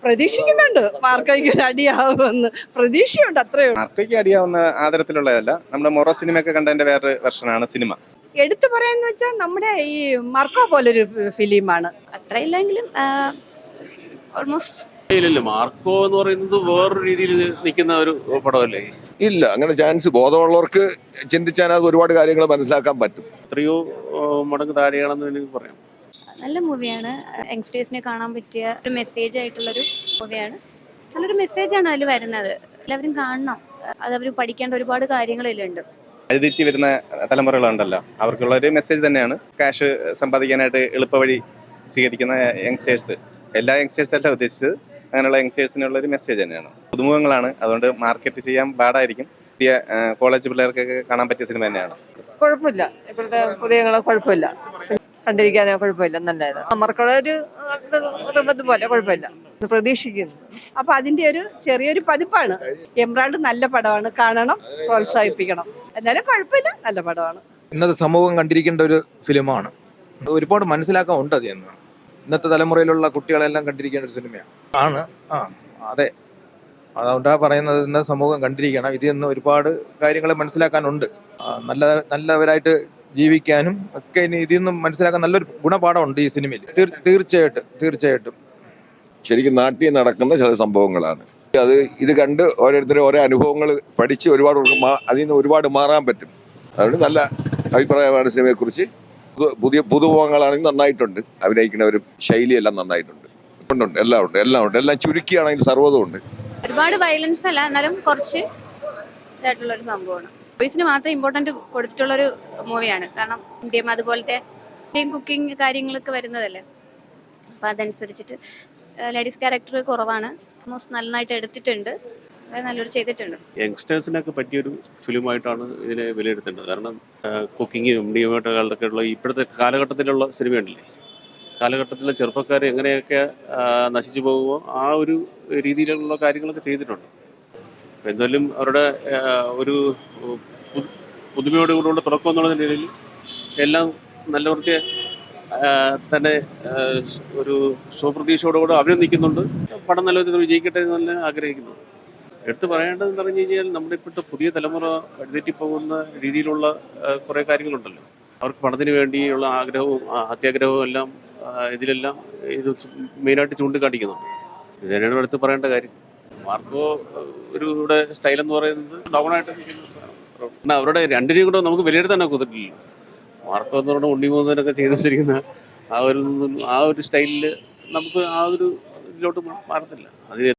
പ്രതീക്ഷിക്കുന്നുണ്ട് മാർക്കോയ്ക്ക് അടിയാവുമെന്ന് പ്രതീക്ഷയുണ്ട്, അത്രയേ ഉള്ളൂ. മാർക്കോയ്ക്ക് അടിയാവുന്ന ആദരത്തിലുള്ളതല്ല. നമ്മുടെ മൊറ സിനിമയൊക്കെ കണ്ടതിന്റെ വേറൊരു വെർഷനാണ് സിനിമ. എടുത്തു പറയാന്ന് വെച്ചാൽ നമ്മുടെ ഈ മാർക്കോ പോലൊരു ഫിലിമാണ്. അത്ര ഇല്ലെങ്കിലും ഓൾമോസ്റ്റ്. ഇല്ലല്ലോ, മാർക്കോ എന്ന് പറയുന്നത് വേറൊരു രീതിയിൽ നിൽക്കുന്ന ഒരു പടമല്ലേ. ഇല്ല, അങ്ങനെ ചാൻസ് ബോധമുള്ളവർക്ക് ചിന്തിച്ചാൽ അത് ഒരുപാട് കാര്യങ്ങൾ മനസ്സിലാക്കാൻ പറ്റും. എത്രയോ മടങ്ങ് താഴെയാണെന്ന് എനിക്ക് പറയാം. നല്ല മൂവിയാണ്. യങ്സ്റ്റേഴ്സിനെ കാണാൻ പറ്റിയ ഒരു മെസ്സേജ് ആയിട്ടുള്ളൊരു മൂവിയാണ്. നല്ലൊരു മെസ്സേജാണ് അതിൽ വരുന്നത്. എല്ലാവരും കാണണം. അത് അവർ പഠിക്കേണ്ട ഒരുപാട് കാര്യങ്ങളിലുണ്ട്. എഴുതിയിട്ട് വരുന്ന തലമുറകളുണ്ടല്ലോ, അവർക്കുള്ള ഒരു മെസ്സേജ് തന്നെയാണ്. ക്യാഷ് സമ്പാദിക്കാനായിട്ട് എളുപ്പവഴി സ്വീകരിക്കുന്ന യങ്സ്റ്റേഴ്സ്, എല്ലാ യങ്സ്റ്റേഴ്സും അല്ല ഉദ്ദേശിച്ചത്, അങ്ങനെയുള്ള യങ്സ്റ്റേഴ്സിനുള്ള ഒരു മെസ്സേജ് തന്നെയാണ്. പുതുമുഖങ്ങളാണ്, അതുകൊണ്ട് മാർക്കറ്റ് ചെയ്യാൻ പാടായിരിക്കും. പുതിയ കോളേജ് പിള്ളേർക്കൊക്കെ കാണാൻ പറ്റിയ സിനിമ തന്നെയാണ്. കുഴപ്പമില്ല, ഇപ്പോഴത്തെ പുതിയങ്ങളെ കുഴപ്പമില്ല, കണ്ടിരിക്കാനോ കുഴപ്പമില്ല, നല്ലത്. അമർക്കുള്ള ഒരു പോലെ കുഴപ്പമില്ല, പ്രതീക്ഷിക്കുന്നു. അപ്പൊ അതിന്റെ ഒരു ചെറിയൊരു പതിപ്പാണ്. എംറാൾഡ് നല്ല പടമാണ്, കാണണം, പ്രോത്സാഹിപ്പിക്കണം. എന്നാലും കുഴപ്പമില്ല, നല്ല പടമാണ്. ഇന്നത്തെ സമൂഹം കണ്ടിരിക്കേണ്ട ഒരു ഫിലിമാണ്. ഒരുപാട് മനസ്സിലാക്കാൻ ഉണ്ട് അത് എന്ന്. ഇന്നത്തെ തലമുറയിലുള്ള കുട്ടികളെല്ലാം കണ്ടിരിക്കേണ്ട ഒരു സിനിമയാണ്. അതെ, അതുകൊണ്ടാണ് പറയുന്നത് ഇന്നത്തെ സമൂഹം കണ്ടിരിക്കണം. ഇതിൽ നിന്ന് ഒരുപാട് കാര്യങ്ങൾ മനസ്സിലാക്കാനുണ്ട്. നല്ലവരായിട്ട് ജീവിക്കാനും ഒക്കെ ഇനി ഇതിൽ നിന്നും മനസ്സിലാക്കാൻ നല്ലൊരു ഗുണപാഠമുണ്ട് ഈ സിനിമയിൽ. തീർച്ചയായിട്ടും ശരിക്കും നാട്ടിൽ നടക്കുന്ന ചില സംഭവങ്ങളാണ് അത്. ഇത് കണ്ട് ഓരോരുത്തരും ഓരോ അനുഭവങ്ങൾ പഠിച്ച് അതിൽ നിന്ന് ഒരുപാട് മാറാൻ പറ്റും. അതുകൊണ്ട് നല്ല അഭിപ്രായമാണ് സിനിമയെക്കുറിച്ച്. പുതുമുഖങ്ങളാണെങ്കിൽ നന്നായിട്ടുണ്ട്, അഭിനയിക്കുന്നവരും ശൈലിയെല്ലാം നന്നായിട്ടുണ്ട്. ഉണ്ട്, എല്ലാം ഉണ്ട്. എല്ലാം ചുരുക്കിയാണെങ്കിൽ സർവ്വതും ഉണ്ട്. ഒരുപാട് വയലൻസ് അല്ല, എന്നാലും കുറച്ച് ഇതായിട്ടുള്ളൊരു സംഭവമാണ്. ബോയ്സിന് മാത്രം ഇമ്പോർട്ടൻറ്റ് കൊടുത്തിട്ടുള്ളൊരു മൂവിയാണ്. കാരണം ഇന്ത്യയും അതുപോലത്തെ കുക്കിംഗ് കാര്യങ്ങളൊക്കെ വരുന്നതല്ലേ. അപ്പം അതനുസരിച്ചിട്ട് ലേഡീസ് ക്യാരക്ടർ കുറവാണ്. ഓൾമോസ്റ്റ് നന്നായിട്ട് എടുത്തിട്ടുണ്ട്, നല്ലൊരു ചെയ്തിട്ടുണ്ട്. യങ്സ്റ്റേഴ്സിനൊക്കെ പറ്റിയൊരു ഫിലിമായിട്ടാണ് ഇതിനെ വിലയിരുത്തേണ്ടത്. കാരണം കുക്കിങ്ങും ഡിയുമായിട്ടൊക്കെ ഉള്ള ഇപ്പോഴത്തെ കാലഘട്ടത്തിലുള്ള സിനിമയുണ്ടല്ലേ, കാലഘട്ടത്തിലെ ചെറുപ്പക്കാർ എങ്ങനെയൊക്കെ നശിച്ചു പോകുമോ ആ ഒരു രീതിയിലുള്ള കാര്യങ്ങളൊക്കെ ചെയ്തിട്ടുണ്ട്. എന്തായാലും അവരുടെ ഒരു പുതുമയോടുകൂടിയുള്ള തുടക്കം എന്നുള്ള നിലയിൽ എല്ലാം നല്ല വൃത്തിയെ തന്നെ ഒരു സ്വപ്രതീക്ഷയോടുകൂടെ അഭിനന്ദിക്കുന്നുണ്ട്. പടം നല്ല വിധത്തിൽ വിജയിക്കട്ടെ എന്ന് തന്നെ ആഗ്രഹിക്കുന്നു. എടുത്തു പറയേണ്ടതെന്ന് പറഞ്ഞു കഴിഞ്ഞാൽ നമ്മുടെ ഇപ്പോഴത്തെ പുതിയ തലമുറ വഴിതെറ്റിപ്പോകുന്ന രീതിയിലുള്ള കുറേ കാര്യങ്ങളുണ്ടല്ലോ. അവർക്ക് പണത്തിന് വേണ്ടിയുള്ള ആഗ്രഹവും അത്യാഗ്രഹവും എല്ലാം ഇതിലെല്ലാം ഇത് മെയിനായിട്ട് ചൂണ്ടിക്കാണിക്കുന്നുണ്ട്. ഇത് തന്നെയാണ് എടുത്ത് പറയേണ്ട കാര്യം. മാർക്കോ ഒരു സ്റ്റൈൽ എന്ന് പറയുന്നത് ഡൗൺ ആയിട്ട് നിൽക്കുന്ന അവരുടെ രണ്ടിനെയും കൂടെ നമുക്ക് വിലയിരുത്താൻ ഒക്കത്തില്ലല്ലോ. മാർക്കോ എന്ന് പറഞ്ഞാൽ ഉണ്ണിമൂന്നനൊക്കെ ചെയ്തു വെച്ചിരിക്കുന്ന ആ ഒരു സ്റ്റൈലിൽ നമുക്ക് ആ ഒരു ഇതിലോട്ട് മാറത്തില്ല. അതിന്